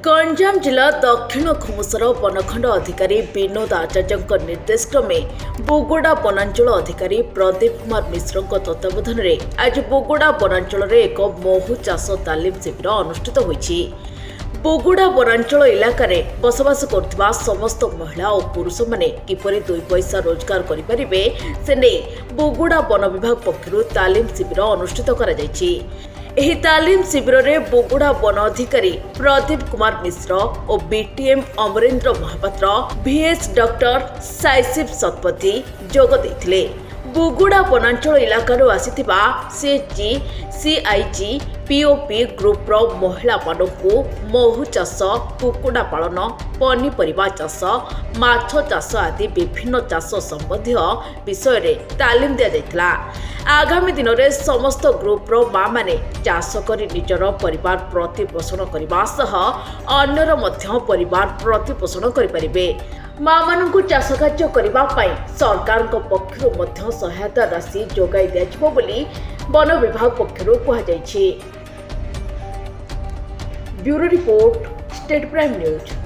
गंजाम जिला दक्षिण खुमुसर वनखंड अधिकारी विनोद आचार्य निर्देश क्रमे बोगोड़ा वनांचल अधिकारी प्रदीप कुमार मिश्र तत्वावधान में आज बोगोड़ा वनांचल एक महू चाष तालीम शिविर अनुष्ठित होईछि। बोगोड़ा वनांचल इलाकार बसवास करथिबा समस्त महिला और पुरुष माने किपरि 2 पैसा रोजगार करिपारिबे से नहीं बोगोड़ा वन विभाग पक्षरु तालीम शिविर अनुष्ठित करा जायछि। एही तालीम शिविर में बोगोड़ा वन अधिकारी प्रदीप कुमार मिश्र और BTM Amarendra Mahapatra VS doctor साइसिफ शतपथी जोग देथिले। बोगोड़ा वनांचल इलाकार आसीथिबा CHG CIG POP ग्रुप रो महिला मानकु महू चाष कुकुड़ा पालन पनीपरिबा चाष माछ चाष आदि विभिन्न चाष संबंधी विषय रे तालीम दिया जायतिला। आगामी दिन में समस्त ग्रुप रो माँ माने चाष करी निजर परिवार प्रतिपोषण करने सह अन्यर मध्य परिवार प्रतिपोषण करिपारिबे। माँ मानकु चाष कार्य करने सरकार पक्षरु मध्य सहायता राशि जोगाई दियाजिबो बोली वन विभाग पक्षरु कहा जायछि। Bureau report state prime news.